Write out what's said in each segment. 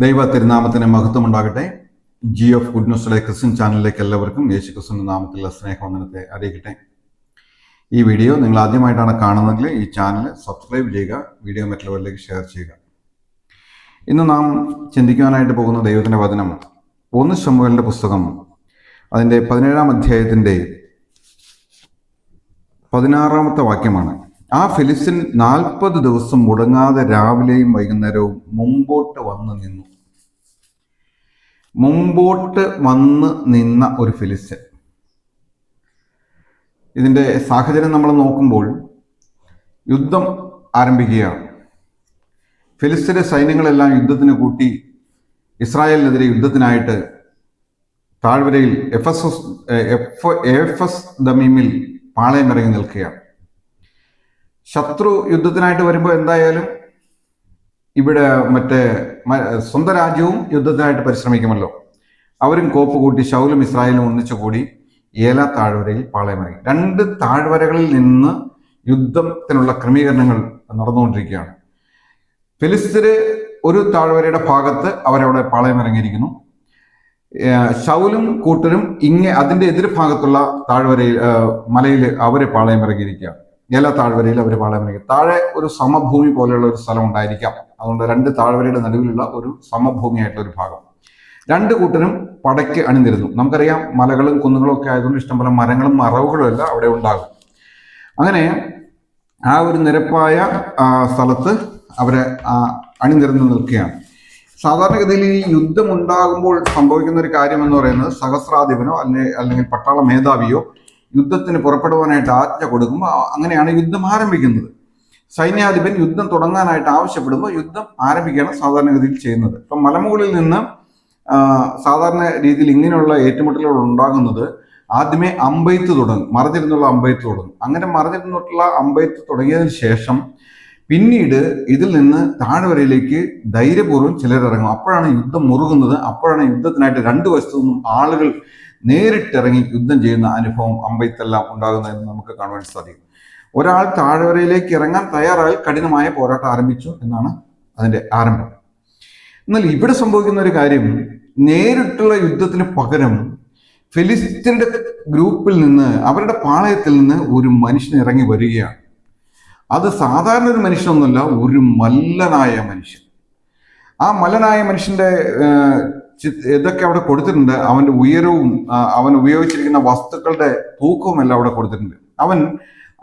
ദൈവ തിരുനാമത്തിന് മഹത്വമുണ്ടാകട്ടെ. ജി ഓഫ് ഗുഡ് ന്യൂസിലെ ക്രിസ്ത്യൻ ചാനലിലേക്ക് എല്ലാവർക്കും യേശു ക്രിസ്തുവിന്റെ നാമത്തിലുള്ള സ്നേഹവന്ദനത്തെ അറിയിക്കട്ടെ. ഈ വീഡിയോ നിങ്ങൾ ആദ്യമായിട്ടാണ് കാണുന്നതെങ്കിൽ ഈ ചാനൽ സബ്സ്ക്രൈബ് ചെയ്യുക, വീഡിയോ മറ്റുള്ളവരിലേക്ക് ഷെയർ ചെയ്യുക. ഇന്ന് നാം ചിന്തിക്കുവാനായിട്ട് പോകുന്ന ദൈവത്തിൻ്റെ വചനം 1 ശമൂവേലിന്റെ പുസ്തകം അതിൻ്റെ 17-ാം അധ്യായത്തിൻ്റെ 16-ാമത്തെ വാക്യമാണ്. ആ ഫിലിസ്ത്യൻ 40 ദിവസം മുടങ്ങാതെ രാവിലെയും വൈകുന്നേരവും മുമ്പോട്ട് വന്ന് നിന്ന ഒരു ഫിലിസ്ത്യൻ. ഇതിൻ്റെ സാഹചര്യം നമ്മൾ നോക്കുമ്പോൾ യുദ്ധം ആരംഭിക്കുകയാണ്. ഫിലിസ്ത്യന്റെ സൈന്യങ്ങളെല്ലാം യുദ്ധത്തിന് കൂട്ടി ഇസ്രായേലിനെതിരെ യുദ്ധത്തിനായിട്ട് താഴ്വരയിൽ എഫസ് ദമീമിൽ പാളയമിറങ്ങി നിൽക്കുകയാണ്. ശത്രു യുദ്ധത്തിനായിട്ട് വരുമ്പോൾ എന്തായാലും ഇവിടെ സ്വന്തം രാജ്യവും യുദ്ധത്തിനായിട്ട് പരിശ്രമിക്കുമല്ലോ. അവരും കോപ്പ് കൂട്ടി ശൗലും ഇസ്രായേലും ഒന്നിച്ചു കൂടി ഏലാ താഴ്വരയിൽ പാളയമിറങ്ങി. 2 താഴ്വരകളിൽ നിന്ന് യുദ്ധത്തിനുള്ള ക്രമീകരണങ്ങൾ നടന്നുകൊണ്ടിരിക്കുകയാണ്. ഫിലിസ്ത്യര് ഒരു താഴ്വരയുടെ ഭാഗത്ത് അവരവിടെ പാളയമിറങ്ങിയിരിക്കുന്നു. ശൗലും കൂട്ടരും അതിന്റെ എതിർഭാഗത്തുള്ള താഴ്വരയിൽ മലയിൽ അവര് പാളയമിറങ്ങിയിരിക്കുകയാണ്. ഏലാ താഴ്വരയിൽ അവർ പാളയമിറങ്ങി. താഴെ ഒരു സമഭൂമി പോലെയുള്ള ഒരു സ്ഥലം ഉണ്ടായിരിക്കാം. അതുകൊണ്ട് 2 താഴ്വരയുടെ നടുവിലുള്ള ഒരു സമഭൂമിയായിട്ടുള്ള ഒരു ഭാഗം. 2 കൂട്ടരും പടയ്ക്ക് അണിനിരുന്നു. നമുക്കറിയാം, മലകളും കുന്നുകളും ഒക്കെ ആയതുകൊണ്ട് ഇഷ്ടംപോലെ മരങ്ങളും മറവുകളും എല്ലാം അവിടെ ഉണ്ടാകും. അങ്ങനെ ആ ഒരു നിരപ്പായ സ്ഥലത്ത് അവരെ അണിനിരന്ന് നിൽക്കുകയാണ്. സാധാരണഗതിയിൽ ഈ യുദ്ധം ഉണ്ടാകുമ്പോൾ സംഭവിക്കുന്ന ഒരു കാര്യം എന്ന് പറയുന്നത്, സഹസ്രാധിപനോ അല്ലെങ്കിൽ പട്ടാള മേധാവിയോ യുദ്ധത്തിന് പുറപ്പെടുവാനായിട്ട് ആജ്ഞ കൊടുക്കുമ്പോൾ അങ്ങനെയാണ് യുദ്ധം ആരംഭിക്കുന്നത്. സൈന്യാധിപൻ യുദ്ധം തുടങ്ങാനായിട്ട് ആവശ്യപ്പെടുമ്പോൾ യുദ്ധം ആരംഭിക്കുകയാണ് സാധാരണഗതിയിൽ ചെയ്യുന്നത്. ഇപ്പം മലമുകളിൽ നിന്ന് സാധാരണ രീതിയിൽ ഇങ്ങനെയുള്ള ഏറ്റുമുട്ടലുകൾ ഉണ്ടാകുന്നത് ആദ്യമേ അമ്പെയ്ത്ത് തുടങ്ങും, മറഞ്ഞിരുന്നുള്ള അമ്പെയ്ത്ത് തുടങ്ങും. അങ്ങനെ മറഞ്ഞിരുന്നിട്ടുള്ള അമ്പെയ്ത്ത് തുടങ്ങിയതിന് ശേഷം പിന്നീട് ഇതിൽ നിന്ന് താഴ്വരയിലേക്ക് ധൈര്യപൂർവ്വം ചിലരിറങ്ങും. അപ്പോഴാണ് യുദ്ധം മുറുകുന്നത്. അപ്പോഴാണ് യുദ്ധത്തിനായിട്ട് 2 വശത്തു നിന്നും ആളുകൾ നേരിട്ടിറങ്ങി യുദ്ധം ചെയ്യുന്ന അനുഭവം അമ്പെയ്ത്തെല്ലാം ഉണ്ടാകുന്നതെന്ന് നമുക്ക് കാണുവാൻ സാധിക്കും. ഒരാൾ താഴ്വരയിലേക്ക് ഇറങ്ങാൻ തയ്യാറായി കഠിനമായ പോരാട്ടം ആരംഭിച്ചു എന്നാണ് അതിൻ്റെ ആരംഭം. എന്നാൽ ഇവിടെ സംഭവിക്കുന്ന ഒരു കാര്യം, നേരിട്ടുള്ള യുദ്ധത്തിന് പകരം ഫിലിസ്ത്യരുടെ ഗ്രൂപ്പിൽ നിന്ന്, അവരുടെ പാളയത്തിൽ നിന്ന് ഒരു മനുഷ്യൻ ഇറങ്ങി വരികയാണ്. അത് സാധാരണ ഒരു മനുഷ്യനൊന്നുമല്ല, ഒരു മല്ലനായ മനുഷ്യൻ. ആ മല്ലനായ മനുഷ്യന്റെ ഇതൊക്കെ അവിടെ കൊടുത്തിട്ടുണ്ട്. അവന്റെ ഉയരവും അവൻ ഉപയോഗിച്ചിരിക്കുന്ന വസ്തുക്കളുടെ തൂക്കവും എല്ലാം അവിടെ കൊടുത്തിട്ടുണ്ട്. അവൻ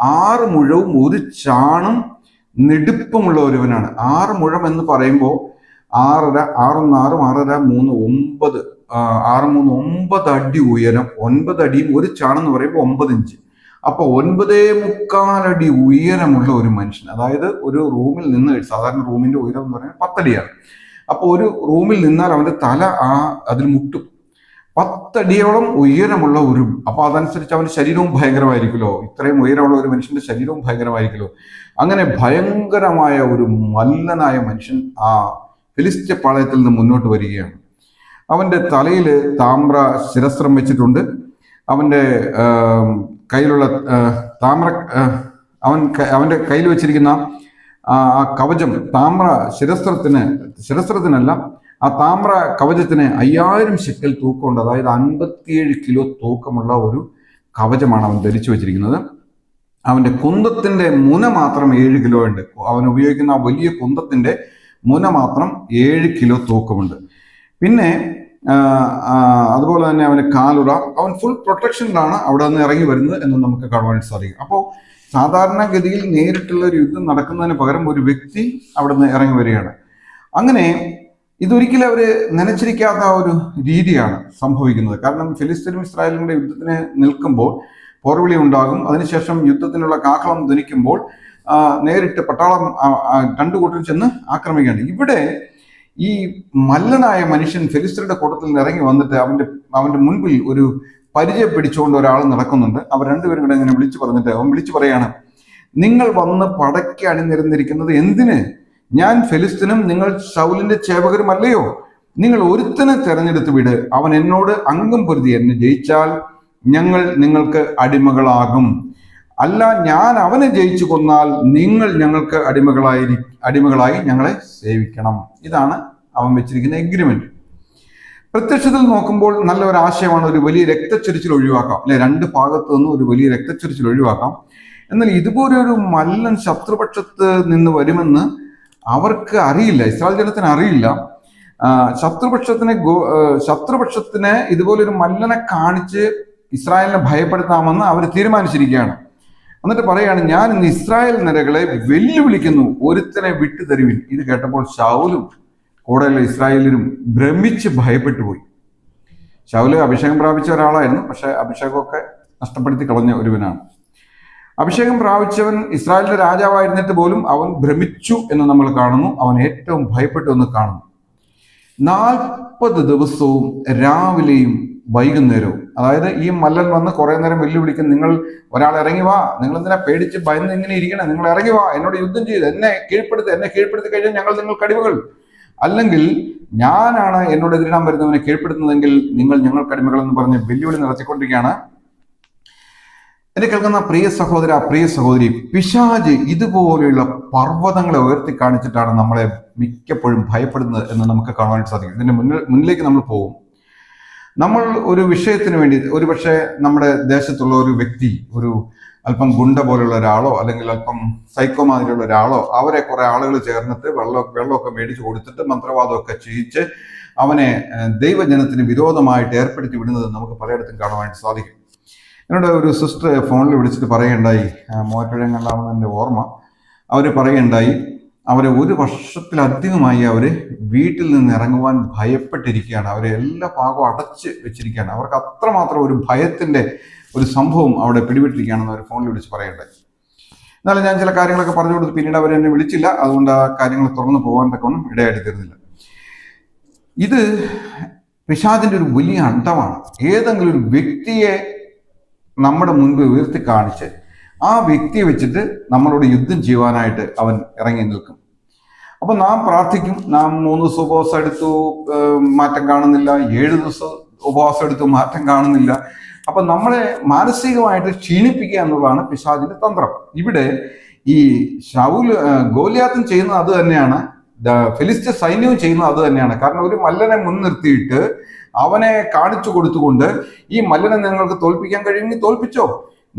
6 മുഴവും 1 ചാണും നെടുപ്പമുള്ള ഒരുവനാണ്. 6 മുഴം എന്ന് പറയുമ്പോൾ 6.5 6 6 6 3 9 അടി ഉയരം, 9 അടിയും 1 ചാണെന്ന് എന്ന് പറയുമ്പോൾ 9 ഇഞ്ച്. അപ്പൊ 9.25 അടി ഉയരമുള്ള ഒരു മനുഷ്യൻ. അതായത് ഒരു റൂമിൽ നിന്ന്, സാധാരണ റൂമിന്റെ ഉയരം എന്ന് പറയുന്നത് 10 അടിയാണ്. അപ്പൊ ഒരു റൂമിൽ നിന്നാൽ അവന്റെ തല അതിൽ മുട്ടും. 10 അടിയോളം ഉയരമുള്ള ഒരു, അപ്പൊ അതനുസരിച്ച് അവന്റെ ശരീരവും ഭയങ്കരമായിരിക്കുമല്ലോ. ഇത്രയും ഉയരമുള്ള ഒരു മനുഷ്യന്റെ ശരീരവും ഭയങ്കരമായിരിക്കുമല്ലോ. അങ്ങനെ ഭയങ്കരമായ ഒരു മല്ലനായ മനുഷ്യൻ ആ ഫിലിസ്ത്യ പാളയത്തിൽ നിന്ന് മുന്നോട്ട് വരികയാണ്. അവന്റെ തലയിൽ താമ്ര ശിരസ്ത്രം വെച്ചിട്ടുണ്ട്. അവന്റെ കയ്യിലുള്ള അവന്റെ കയ്യിൽ വെച്ചിരിക്കുന്ന ആ കവചം, താമ്ര ശിരസ്ത്രത്തിനല്ല, ആ താമ്ര കവചത്തിന് 5000 ശെക്കൽ തൂക്കമുണ്ട്. അതായത് 57 കിലോ തൂക്കമുള്ള ഒരു കവചമാണ് അവൻ ധരിച്ചു വെച്ചിരിക്കുന്നത്. അവന്റെ കുന്തത്തിന്റെ മുന മാത്രം 7 കിലോ ഉണ്ട്. അവൻ ഉപയോഗിക്കുന്ന ആ വലിയ കുന്തത്തിന്റെ മുന മാത്രം 7 കിലോ തൂക്കമുണ്ട്. പിന്നെ അതുപോലെ തന്നെ അവന് കാലുറ, അവൻ ഫുൾ പ്രൊട്ടക്ഷനിലാണ് അവിടെ നിന്ന് ഇറങ്ങി വരുന്നത് എന്ന് നമുക്ക് കാണുവാൻ സാധിക്കും. അപ്പോൾ സാധാരണഗതിയിൽ നേരിട്ടുള്ള ഒരു യുദ്ധം നടക്കുന്നതിന് പകരം ഒരു വ്യക്തി അവിടെ നിന്ന് ഇറങ്ങി വരികയാണ്. അങ്ങനെ ഇതൊരിക്കലും അവര് നനച്ചിരിക്കാത്ത ഒരു രീതിയാണ് സംഭവിക്കുന്നത്. കാരണം ഫിലിസ്ത്യനും ഇസ്രായേലും കൂടെ യുദ്ധത്തിന് നിൽക്കുമ്പോൾ പോർവിളി ഉണ്ടാകും. അതിനുശേഷം യുദ്ധത്തിനുള്ള കാഹളം ധ്വനിക്കുമ്പോൾ നേരിട്ട് പട്ടാളം 2 കൂട്ടരും ചെന്ന് ആക്രമിക്കുകയാണ്. ഇവിടെ ഈ മല്ലനായ മനുഷ്യൻ ഫിലിസ്ത്യരുടെ കൂട്ടത്തിൽ നിന്ന് ഇറങ്ങി വന്നിട്ട് അവന്റെ മുൻപിൽ ഒരു പരിചയം പിടിച്ചുകൊണ്ട് ഒരാൾ നടക്കുന്നുണ്ട്. അവർ 2 പേരും കൂടെ ഇങ്ങനെ അവൻ വിളിച്ചു പറയാണ്, നിങ്ങൾ വന്ന് പടയ്ക്ക് അണിനിരന്നിരിക്കുന്നത് എന്തിന്? ഞാൻ ഫിലിസ്ത്യനും നിങ്ങൾ ശൗലിന്റെ സേവകരുമല്ലയോ? നിങ്ങൾ ഒരുത്തനെ തെരഞ്ഞെടുത്ത് വിട്. അവൻ എന്നോട് അംഗം പൊരുതി എന്നെ ജയിച്ചാൽ ഞങ്ങൾ നിങ്ങൾക്ക് അടിമകളാകും. അല്ല, ഞാൻ അവനെ ജയിച്ചു കൊന്നാൽ നിങ്ങൾ ഞങ്ങൾക്ക് അടിമകളായി ഞങ്ങളെ സേവിക്കണം. ഇതാണ് അവൻ വെച്ചിരിക്കുന്ന എഗ്രിമെന്റ്. പ്രത്യക്ഷത്തിൽ നോക്കുമ്പോൾ നല്ല ഒരു ആശയമാണ്. ഒരു വലിയ രക്തച്ചൊരിച്ചിൽ ഒഴിവാക്കാം, അല്ലെ? രണ്ട് ഭാഗത്തു നിന്നും ഒരു വലിയ രക്തച്ചൊരിച്ചിൽ ഒഴിവാക്കാം. എന്നാൽ ഇതുപോലെ ഒരു മല്ലൻ ശത്രുപക്ഷത്ത് നിന്ന് വരുമെന്ന് അവർക്ക് അറിയില്ല, ഇസ്രായേൽ ജനത്തിന് അറിയില്ല. ശത്രുപക്ഷത്തിന് ഇതുപോലൊരു മല്ലനെ കാണിച്ച് ഇസ്രായേലിനെ ഭയപ്പെടുത്താമെന്ന് അവർ തീരുമാനിച്ചിരിക്കുകയാണ്. എന്നിട്ട് പറയാണ്, ഞാൻ ഇന്ന് ഇസ്രായേൽ നിരകളെ വെല്ലുവിളിക്കുന്നു, ഒരുത്തനെ വിട്ടു തരുവിൻ. ഇത് കേട്ടപ്പോൾ ശൗലും കൂടെയുള്ള ഇസ്രായേലിലും ഭ്രമിച്ച് ഭയപ്പെട്ടു പോയി. ശൗല് അഭിഷേകം പ്രാപിച്ച ഒരാളായിരുന്നു, പക്ഷെ അഭിഷേകമൊക്കെ നഷ്ടപ്പെടുത്തി കളഞ്ഞ ഒരുവനാണ്. അഭിഷേകം പ്രാപിച്ചവൻ ഇസ്രായേലിന്റെ രാജാവായിരുന്നിട്ട് പോലും അവൻ ഭ്രമിച്ചു എന്ന് നമ്മൾ കാണുന്നു. അവൻ ഏറ്റവും ഭയപ്പെട്ടു എന്ന് കാണുന്നു. 40 ദിവസവും രാവിലെയും വൈകുന്നേരവും, അതായത് ഈ മല്ലൻ വന്ന് കുറെ നേരം വെല്ലുവിളിക്കും, നിങ്ങൾ ഒരാൾ ഇറങ്ങി വാ, നിങ്ങൾ എന്തിനാ പേടിച്ച് ഭയന്ന് ഇങ്ങനെ ഇരിക്കണേ, നിങ്ങൾ ഇറങ്ങി വാ, എന്നോട് യുദ്ധം ചെയ്ത് എന്നെ കീഴ്പ്പെടുത്തി കഴിഞ്ഞാൽ ഞങ്ങൾ നിങ്ങൾക്ക് അടിമകൾ, അല്ലെങ്കിൽ ഞാനാണ് എന്നോട് എതിരിടാൻ വരുന്നവനെ കീഴ്പ്പെടുത്തുന്നതെങ്കിൽ നിങ്ങൾ ഞങ്ങൾക്ക് അടിമകൾ എന്ന് പറഞ്ഞ് വെല്ലുവിളി നടത്തിക്കൊണ്ടിരിക്കുകയാണ്. എന്നെ കേൾക്കുന്ന പ്രിയ സഹോദര, പ്രിയ സഹോദരി, പിശാച് ഇതുപോലെയുള്ള പർവ്വതങ്ങളെ ഉയർത്തി കാണിച്ചിട്ടാണ് നമ്മളെ മിക്കപ്പോഴും ഭയപ്പെടുന്നത് എന്ന് നമുക്ക് കാണാനായിട്ട് സാധിക്കും. ഇതിന്റെ മുന്നിലേക്ക് നമ്മൾ പോകും. നമ്മൾ ഒരു വിഷയത്തിന് വേണ്ടി, ഒരുപക്ഷെ നമ്മുടെ ദേശത്തുള്ള ഒരു വ്യക്തി, ഒരു അല്പം ഗുണ്ട പോലുള്ള ഒരാളോ അല്ലെങ്കിൽ അല്പം സൈക്കോ മാതിരിയുള്ള ഒരാളോ, അവരെ കുറെ ആളുകൾ ചേർന്നിട്ട് വെള്ളമൊക്കെ മേടിച്ചു കൊടുത്തിട്ട് മന്ത്രവാദമൊക്കെ ചെയ്യിച്ച് അവനെ ദൈവജനത്തിന് വിരോധമായിട്ട് ഏർപ്പെടുത്തി വിടുന്നത് നമുക്ക് പലയിടത്തും കാണുവാനായിട്ട് സാധിക്കും. എന്നോട് ഒരു സിസ്റ്റർ ഫോണിൽ വിളിച്ചിട്ട് പറയുകയുണ്ടായി, മൂവാറ്റുപുഴ കണ്ടാണെന്ന് എൻ്റെ ഓർമ്മ. അവർ പറയുകയുണ്ടായി, അവരെ 1 വർഷത്തിലധികമായി അവർ വീട്ടിൽ നിന്ന് ഇറങ്ങുവാൻ ഭയപ്പെട്ടിരിക്കുകയാണ്. അവരെ എല്ലാ ഭാഗവും അടച്ച് വെച്ചിരിക്കുകയാണ്. അവർക്ക് അത്രമാത്രം ഒരു ഭയത്തിന്റെ ഒരു സംഭവം അവിടെ പിടിപെട്ടിരിക്കുകയാണെന്ന് അവർ ഫോണിൽ വിളിച്ച് പറയണ്ടായി. എന്നാലും ഞാൻ ചില കാര്യങ്ങളൊക്കെ പറഞ്ഞു കൊടുത്ത് പിന്നീട് അവരെന്നെ വിളിച്ചില്ല. അതുകൊണ്ട് ആ കാര്യങ്ങൾ തുറന്നു പോകാൻ തക്കൊന്നും ഇടയായിട്ട് തീർന്നില്ല. ഇത് പിശാചിന്റെ ഒരു വലിയ അണ്ടമാണ്. ഏതെങ്കിലും ഒരു വ്യക്തിയെ നമ്മുടെ മുൻപ് ഉയർത്തി കാണിച്ച് ആ വ്യക്തിയെ വെച്ചിട്ട് നമ്മളോട് യുദ്ധം ചെയ്യുവാനായിട്ട് അവൻ ഇറങ്ങി നിൽക്കും. അപ്പൊ നാം പ്രാർത്ഥിക്കും, നാം 3 ദിവസം ഉപവാസം എടുത്തു, മാറ്റം കാണുന്നില്ല. 7 ദിവസം ഉപവാസം എടുത്തു, മാറ്റം കാണുന്നില്ല. അപ്പൊ നമ്മളെ മാനസികമായിട്ട് ക്ഷീണിപ്പിക്കുക എന്നുള്ളതാണ് പിശാചിന്റെ തന്ത്രം. ഇവിടെ ഈ ഗോലിയാത്തും ചെയ്യുന്നത് അത് തന്നെയാണ്, ഫിലിസ്ത്യ സൈന്യവും ചെയ്യുന്നത് അത് തന്നെയാണ്. കാരണം ഒരു മല്ലനെ മുൻനിർത്തിയിട്ട് അവനെ കാണിച്ചു കൊടുത്തുകൊണ്ട്, ഈ മല്ലനെ നിങ്ങൾക്ക് തോൽപ്പിക്കാൻ കഴിയുമെങ്കിൽ തോൽപ്പിച്ചോ,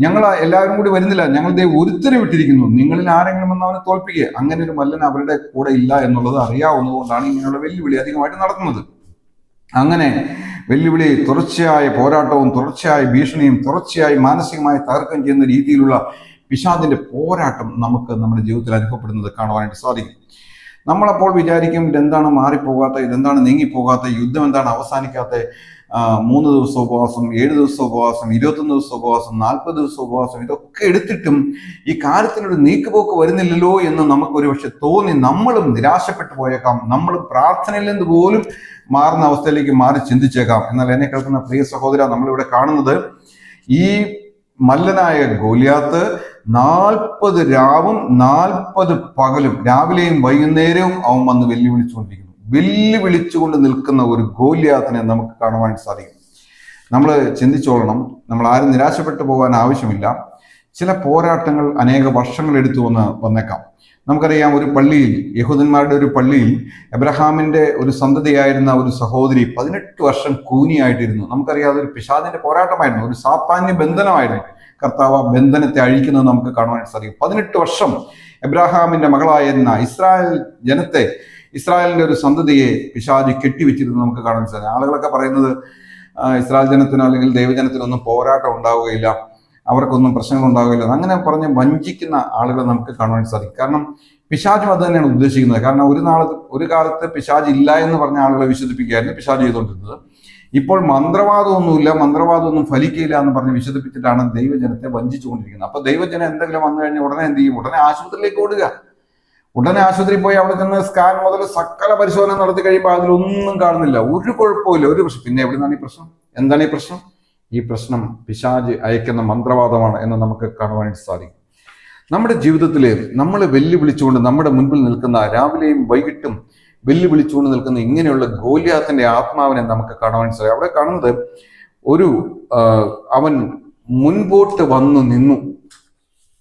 ഞങ്ങൾ എല്ലാവരും കൂടി വരുന്നില്ല, ഞങ്ങൾ ഒരുത്തരെ വിട്ടിരിക്കുന്നു, നിങ്ങളിൽ ആരെങ്കിലും വന്ന് അവനെ തോൽപ്പിക്കുക. അങ്ങനെ ഒരു മല്ലൻ അവരുടെ കൂടെ ഇല്ല എന്നുള്ളത് അറിയാവുന്നതുകൊണ്ടാണ് ഇങ്ങനെയുള്ള വെല്ലുവിളി അധികമായിട്ട് നടത്തുന്നത്. അങ്ങനെ വെല്ലുവിളി, തുടർച്ചയായ പോരാട്ടവും തുടർച്ചയായ ഭീഷണിയും തുടർച്ചയായി മാനസികമായി തകർക്കുകയും ചെയ്യുന്ന രീതിയിലുള്ള പിശാചിന്റെ പോരാട്ടം നമുക്ക് നമ്മുടെ ജീവിതത്തിൽ അനുഭവപ്പെടുന്നത് കാണുവാനായിട്ട് സാധിക്കും. നമ്മളപ്പോൾ വിചാരിക്കും, ഇതെന്താണ് മാറിപ്പോകാത്ത, ഇതെന്താണ് നീങ്ങിപ്പോകാത്ത, യുദ്ധം എന്താണ് അവസാനിക്കാത്ത, 3 ദിവസം ഉപവാസം, 7 ദിവസം ഉപവാസം, 21 ദിവസം ഉപവാസം, 40 ദിവസം ഉപവാസം, ഇതൊക്കെ എടുത്തിട്ടും ഈ കാര്യത്തിനൊരു നീക്കുപോക്ക് വരുന്നില്ലല്ലോ എന്ന് നമുക്കൊരു പക്ഷെ തോന്നി നമ്മളും നിരാശപ്പെട്ടു പോയേക്കാം. നമ്മളും പ്രാർത്ഥനയിൽ നിന്ന് പോലും മാറുന്ന അവസ്ഥയിലേക്ക് മാറി ചിന്തിച്ചേക്കാം. എന്നാൽ എന്നെ കേൾക്കുന്ന പ്രിയ സഹോദര, നമ്മളിവിടെ കാണുന്നത് ഈ മല്ലനായ ഗോലിയാത്ത് 40 രാവും 40 പകലും, രാവിലെയും വൈകുന്നേരവും അവൻ വന്ന് വെല്ലുവിളിച്ചുകൊണ്ട് നിൽക്കുന്ന ഒരു ഗോലിയാത്തിനെ നമുക്ക് കാണുവാനായിട്ട് സാധിക്കും. നമ്മൾ ചിന്തിച്ചോളണം, നമ്മൾ ആരും നിരാശപ്പെട്ടു പോകാൻ ആവശ്യമില്ല. ചില പോരാട്ടങ്ങൾ അനേക വർഷങ്ങൾ എടുത്തു വന്നേക്കാം. നമുക്കറിയാം, ഒരു പള്ളിയിൽ, യഹൂദന്മാരുടെ ഒരു പള്ളിയിൽ എബ്രഹാമിന്റെ ഒരു സന്തതിയായിരുന്ന ഒരു സഹോദരി 18 വർഷം കൂനിയായിട്ടിരുന്നു. നമുക്കറിയാം, അതൊരു പിശാചിന്റെ പോരാട്ടമായിരുന്നു, ഒരു സാത്താന്യ ബന്ധനമായിരുന്നു. കർത്താവ് ബന്ധനത്തെ അഴിക്കുന്നത് നമുക്ക് കാണുവാനായിട്ട് സാധിക്കും. 18 വർഷം എബ്രഹാമിന്റെ മകളായിരുന്ന ഇസ്രായേലിന്റെ ഒരു സന്തതിയെ പിശാച് കെട്ടിവെച്ചിരുന്നു നമുക്ക് കാണാൻ സാധിക്കും. ആളുകളൊക്കെ പറയുന്നത് ഇസ്രായേൽ ജനത്തിനോ അല്ലെങ്കിൽ ദൈവജനത്തിനൊന്നും പോരാട്ടം ഉണ്ടാവുകയില്ല, അവർക്കൊന്നും പ്രശ്നങ്ങൾ ഉണ്ടാവുകയില്ല, അങ്ങനെ പറഞ്ഞ് വഞ്ചിക്കുന്ന ആളുകളെ നമുക്ക് കാണാൻ സാധിക്കും. കാരണം പിശാചും അത് തന്നെയാണ് ഉദ്ദേശിക്കുന്നത്. കാരണം ഒരു കാലത്ത് പിശാച് ഇല്ല എന്ന് പറഞ്ഞ ആളുകളെ വിശ്വസിപ്പിക്കുകയായിരുന്നു പിശാച് ചെയ്തുകൊണ്ടിരുന്നത്. ഇപ്പോൾ മന്ത്രവാദമൊന്നും ഫലിക്കില്ല എന്ന് പറഞ്ഞ് വിശ്വസിപ്പിച്ചിട്ടാണ് ദൈവജനത്തെ വഞ്ചിച്ചുകൊണ്ടിരിക്കുന്നത്. അപ്പൊ ദൈവജനം എന്തെങ്കിലും വന്നു കഴിഞ്ഞാൽ ഉടനെ എന്ത് ചെയ്യും? ഉടനെ ആശുപത്രിയിലേക്ക് ഓടുക. ഉടനെ ആശുപത്രിയിൽ പോയി അവിടെ ചെന്ന് സ്കാൻ മുതൽ സകല പരിശോധന നടത്തി കഴിയുമ്പോൾ അതിലൊന്നും കാണുന്നില്ല, ഒരു കുഴപ്പമില്ല, ഒരു പ്രശ്നം. പിന്നെ എവിടുന്നാണ് ഈ പ്രശ്നം? എന്താണ് ഈ പ്രശ്നം? ഈ പ്രശ്നം പിശാച് അയക്കുന്ന മന്ത്രവാദമാണ് എന്ന് നമുക്ക് കാണുവാനായിട്ട് സാധിക്കും. നമ്മുടെ ജീവിതത്തിൽ നമ്മൾ വെല്ലുവിളിച്ചുകൊണ്ട് നമ്മുടെ മുൻപിൽ നിൽക്കുന്ന, രാവിലെയും വൈകിട്ടും വെല്ലുവിളിച്ചുകൊണ്ട് നിൽക്കുന്ന ഇങ്ങനെയുള്ള ഗോലിയാത്തിന്റെ ആത്മാവിനെ നമുക്ക് കാണുവാൻ സാധിക്കും. അവിടെ കാണുന്നത് അവൻ മുൻപോട്ട് വന്നു നിന്നു,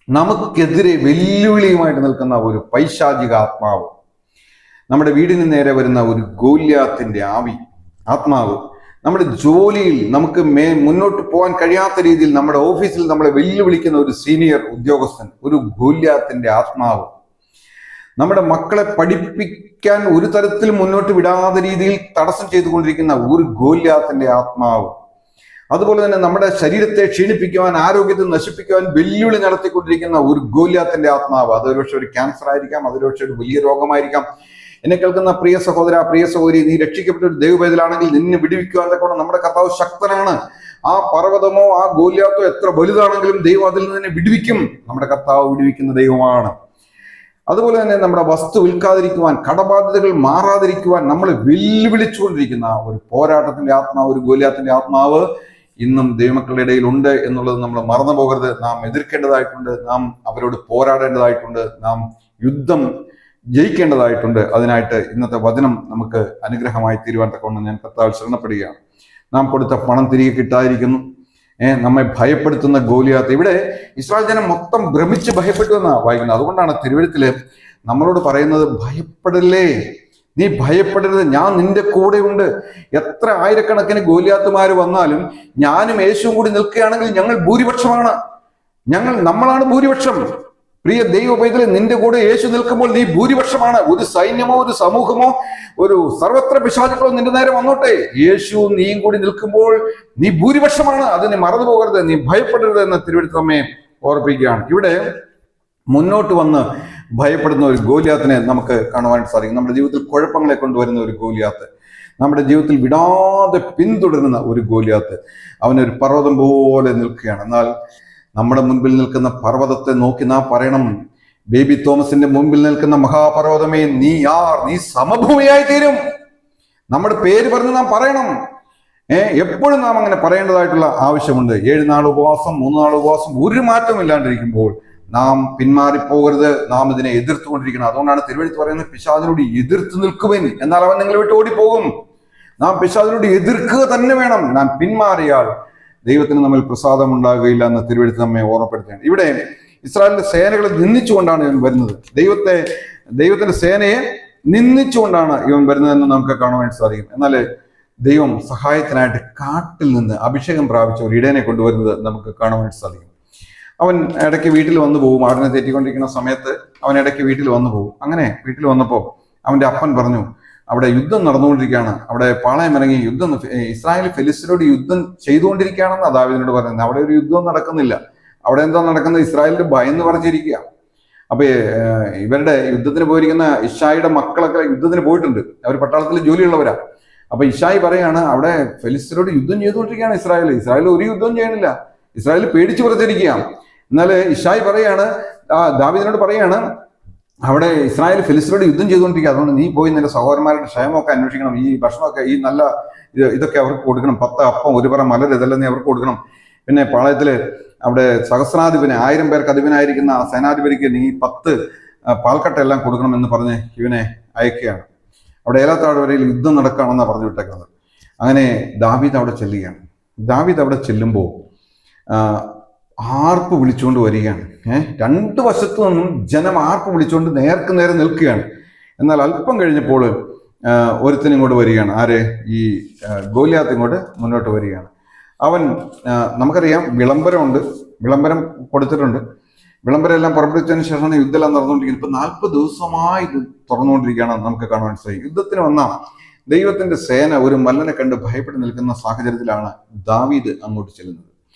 നമുക്കെതിരെ വെല്ലുവിളിയുമായിട്ട് നിൽക്കുന്ന ഒരു പൈശാചിക ആത്മാവ്. നമ്മുടെ വീടിന് നേരെ വരുന്ന ഒരു ഗോല്യാത്തിന്റെ ആത്മാവ്, നമ്മുടെ ജോലിയിൽ നമുക്ക് മുന്നോട്ട് പോകാൻ കഴിയാത്ത രീതിയിൽ നമ്മുടെ ഓഫീസിൽ നമ്മളെ വെല്ലുവിളിക്കുന്ന ഒരു സീനിയർ ഉദ്യോഗസ്ഥൻ, ഒരു ഗോല്യാത്തിന്റെ ആത്മാവ്, നമ്മുടെ മക്കളെ പഠിപ്പിക്കാൻ ഒരു തരത്തിലും മുന്നോട്ട് വിടാത്ത രീതിയിൽ തടസ്സം ചെയ്തുകൊണ്ടിരിക്കുന്ന ഒരു ഗോല്യാത്തിന്റെ ആത്മാവ്, അതുപോലെ തന്നെ നമ്മുടെ ശരീരത്തെ ക്ഷീണിപ്പിക്കുവാൻ, ആരോഗ്യത്തെ നശിപ്പിക്കുവാൻ വെല്ലുവിളി നടത്തിക്കൊണ്ടിരിക്കുന്ന ഒരു ഗോല്യാത്തിന്റെ ആത്മാവ്. അതൊരു പക്ഷെ ഒരു ക്യാൻസർ ആയിരിക്കാം, അതൊരു പക്ഷെ ഒരു വലിയ രോഗമായിരിക്കാം. എന്നെ കേൾക്കുന്ന പ്രിയ സഹോദര, പ്രിയ സഹോദരി, നീ രക്ഷിക്കപ്പെട്ട ഒരു ദൈവപൈതലാണെങ്കിൽ നിന്നെ വിടുവിക്കുവാൻ തക്കവണ്ണം നമ്മുടെ കർത്താവ് ശക്തനാണ്. ആ പർവ്വതമോ ആ ഗോല്യാത്തോ എത്ര വലുതാണെങ്കിലും ദൈവം അതിൽ നിന്ന് തന്നെ വിടുവിക്കും. നമ്മുടെ കർത്താവ് വിടുവിക്കുന്ന ദൈവമാണ്. അതുപോലെ തന്നെ നമ്മുടെ വസ്തു വിൽക്കാതിരിക്കുവാൻ, കടബാധ്യതകൾ മാറാതിരിക്കുവാൻ നമ്മൾ വെല്ലുവിളിച്ചുകൊണ്ടിരിക്കുന്ന ഒരു പോരാട്ടത്തിന്റെ ആത്മാവ്, ഒരു ഗോല്യാത്തിന്റെ ആത്മാവ് ഇന്നും ദൈവമക്കളുടെ ഇടയിൽ ഉണ്ട് എന്നുള്ളത് നമ്മൾ മറന്നു പോകരുത്. നാം എതിർക്കേണ്ടതായിട്ടുണ്ട്, നാം അവരോട് പോരാടേണ്ടതായിട്ടുണ്ട്, നാം യുദ്ധം ജയിക്കേണ്ടതായിട്ടുണ്ട്. അതിനായിട്ട് ഇന്നത്തെ വചനം നമുക്ക് അനുഗ്രഹമായി തീരുവാൻ തക്കവണ്ണം ഞാൻ കർത്താവിൽ ശരണപ്പെടുകയാണ്. നാം കൊടുത്ത പണം തിരികെ കിട്ടാതിരിക്കുന്നു, നമ്മെ ഭയപ്പെടുത്തുന്ന ഗോലിയാത്ത്. ഇവിടെ ഇസ്രായേൽ ജനം മൊത്തം ഭ്രമിച്ച് ഭയപ്പെട്ടു എന്നാണ് വായിക്കുന്നത്. അതുകൊണ്ടാണ് തിരുവഴുത്തില് നമ്മളോട് പറയുന്നത്, ഭയപ്പെടല്ലേ, നീ ഭയപ്പെടരുത്, ഞാൻ നിന്റെ കൂടെയുണ്ട്. എത്ര ആയിരക്കണക്കിന് ഗോലിയാത്തുമാർ വന്നാലും ഞാനും യേശുവും കൂടി നിൽക്കുകയാണെങ്കിൽ ഞങ്ങൾ ഭൂരിപക്ഷമാണ്, നമ്മളാണ് ഭൂരിപക്ഷം. പ്രിയ ദൈവപൈതലേ, നിന്റെ കൂടെ യേശു നിൽക്കുമ്പോൾ നീ ഭൂരിപക്ഷമാണ്. ഒരു സൈന്യമോ ഒരു സമൂഹമോ ഒരു സർവത്ര പിശാചുക്കളോ നിന്റെ നേരെ വന്നോട്ടെ, യേശു നീയും കൂടി നിൽക്കുമ്പോൾ നീ ഭൂരിപക്ഷമാണ്. അതിനെ മറന്നു പോകരുത്, നീ ഭയപ്പെടരുത് എന്ന് തിരുവഴുത്ത് നമ്മെ ഓർപ്പിക്കുകയാണ്. ഇവിടെ മുന്നോട്ട് വന്ന് ഭയപ്പെടുന്ന ഒരു ഗോലിയാത്തിനെ നമുക്ക് കാണുവാനായിട്ട് സാധിക്കും. നമ്മുടെ ജീവിതത്തിൽ കുഴപ്പങ്ങളെ കൊണ്ടുവരുന്ന ഒരു ഗോലിയാത്ത്, നമ്മുടെ ജീവിതത്തിൽ വിടാതെ പിന്തുടരുന്ന ഒരു ഗോലിയാത്ത്, അവനൊരു പർവ്വതം പോലെ നിൽക്കുകയാണ്. എന്നാൽ നമ്മുടെ മുൻപിൽ നിൽക്കുന്ന പർവ്വതത്തെ നോക്കി നാം പറയണം, ബേബി തോമസിന്റെ മുൻപിൽ നിൽക്കുന്ന മഹാപർവ്വതമേ, നീ സമഭൂമിയായി തീരും. നമ്മുടെ പേര് പറഞ്ഞ് നാം പറയണം. എപ്പോഴും നാം അങ്ങനെ പറയേണ്ടതായിട്ടുള്ള ആവശ്യമുണ്ട്. 7 നാൾ ഉപവാസം, 3 നാൾ ഉപവാസം, ഒരു മാറ്റം ഇല്ലാണ്ടിരിക്കുമ്പോൾ നാം പിന്മാറിപ്പോകരുത്, നാം ഇതിനെ എതിർത്തുകൊണ്ടിരിക്കണം. അതുകൊണ്ടാണ് തിരുവഴുത്ത് പറയുന്നത്, പിശാചിനോട് എതിർത്ത് നിൽക്കുവിൻ, എന്നാൽ അവൻ നിങ്ങളെ വിട്ട് ഓടിപ്പോകും. നാം പിശാചിനോട് എതിർക്കുക തന്നെ വേണം. നാം പിന്മാറിയാൽ ദൈവത്തിന് നമ്മിൽ പ്രസാദം ഉണ്ടാകുകയില്ല എന്ന് തിരുവഴുത്ത് നമ്മെ ഓർമ്മപ്പെടുത്തുകയാണ്. ഇവിടെ ഇസ്രായേലിന്റെ സേനകളെ നിന്ദിച്ചുകൊണ്ടാണ് ഇവൻ വരുന്നത്. ദൈവത്തിന്റെ സേനയെ നിന്ദിച്ചുകൊണ്ടാണ് ഇവൻ വരുന്നതെന്ന് നമുക്ക് കാണുവാൻ സാധിക്കും. എന്നാൽ ദൈവം സഹായത്തിനായിട്ട് കാട്ടിൽ നിന്ന് അഭിഷേകം പ്രാപിച്ച ഒരു ഇടയനെ കൊണ്ടുവരുന്നത് നമുക്ക് കാണുവാൻ സാധിക്കും. അവൻ ഇടയ്ക്ക് വീട്ടിൽ വന്നു പോകും. ആടിനെ തെറ്റിക്കൊണ്ടിരിക്കുന്ന സമയത്ത് അവൻ ഇടയ്ക്ക് വീട്ടിൽ വന്നു പോകും. അങ്ങനെ വീട്ടിൽ വന്നപ്പോൾ അവന്റെ അപ്പൻ പറഞ്ഞു, അവിടെ യുദ്ധം നടന്നുകൊണ്ടിരിക്കുകയാണ്, അവിടെ പാളയം ഇറങ്ങി ഇസ്രായേൽ ഫെലിസ്തീനോട് യുദ്ധം ചെയ്തുകൊണ്ടിരിക്കുകയാണെന്ന് ദാവീദിനോട് പറയുന്നത്. അവിടെ ഒരു യുദ്ധം നടക്കുന്നില്ല. അവിടെ എന്താ നടക്കുന്നത്? ഇസ്രായേലിന്റെ ഭയന്ന് പറിച്ചിരിക്കുക. അപ്പൊ ഇവരുടെ യുദ്ധത്തിന് പോയിരിക്കുന്ന ഇശായിയുടെ മക്കളൊക്കെ യുദ്ധത്തിന് പോയിട്ടുണ്ട്. അവർ പട്ടാളത്തിൽ ജോലിയുള്ളവരാ. അപ്പൊ ഇശായി പറയാണ്, അവിടെ ഫെലിസ്തീനോട് യുദ്ധം ചെയ്തുകൊണ്ടിരിക്കുകയാണ് ഇസ്രായേൽ ഒരു യുദ്ധം ചെയ്യണില്ല, ഇസ്രായേൽ പേടിച്ചു പറിച്ചിരിക്കുക. എന്നാൽ ഇശായി പറയാണ്, ദാവീദിനോട് പറയാണ്, അവിടെ ഇസ്രായേൽ ഫെലിസ്തീനോട് യുദ്ധം ചെയ്തുകൊണ്ടിരിക്കുക, അതുകൊണ്ട് നീ പോയി നിന്റെ സഹോദരന്മാരുടെ ക്ഷേമമൊക്കെ അന്വേഷിക്കണം, ഈ ഭക്ഷണമൊക്കെ, ഈ നല്ല ഇതൊക്കെ അവർക്ക് കൊടുക്കണം, 10 അപ്പം 1 പറ മലർ ഇതെല്ലാം നീ അവർക്ക് കൊടുക്കണം. പിന്നെ പാളയത്തില് അവിടെ സഹസ്രാധിപന് 1000 പേർക്ക് അധിപനായിരിക്കുന്ന ആ സേനാധിപതിക്ക് നീ 10 പാൽക്കട്ട എല്ലാം കൊടുക്കണം എന്ന് പറഞ്ഞ് ഇവനെ അയക്കുകയാണ്. അവിടെ ഏലാത്താഴ്വരയിൽ യുദ്ധം നടക്കുകയാണെന്നാണ് പറഞ്ഞു വിട്ടേക്കുന്നത്. അങ്ങനെ ദാവീദ് അവിടെ ചെല്ലുകയാണ്. ദാവീദ് അവിടെ ചെല്ലുമ്പോൾ ആർപ്പ് വിളിച്ചുകൊണ്ട് വരികയാണ്. 2 വശത്തു നിന്നും ജനം ആർപ്പ് വിളിച്ചുകൊണ്ട് നേർക്ക് നേരെ നിൽക്കുകയാണ്. എന്നാൽ അല്പം കഴിഞ്ഞപ്പോൾ ഒരുത്തൻ ഇങ്ങോട്ട് വരികയാണ്. ആര്? ഈ ഗോലിയാത്ത് ഇങ്ങോട്ട് മുന്നോട്ട് വരികയാണ്. അവൻ, നമുക്കറിയാം, വിളംബരം കൊടുത്തിട്ടുണ്ട്. വിളംബരം എല്ലാം പുറപ്പെടുവിച്ചതിന് ശേഷമാണ് യുദ്ധമെല്ലാം നടന്നുകൊണ്ടിരിക്കുന്നത്. ഇപ്പൊ 40 ദിവസമായി ഇത് തുറന്നുകൊണ്ടിരിക്കുകയാണ് നമുക്ക് കാണുവാൻ സാധിക്കും. യുദ്ധത്തിന് വന്ന ദൈവത്തിന്റെ സേന ഒരു മല്ലനെ കണ്ട് ഭയപ്പെട്ട് നിൽക്കുന്ന സാഹചര്യത്തിലാണ് ദാവീദ് അങ്ങോട്ട് ചെല്ലുന്നത്.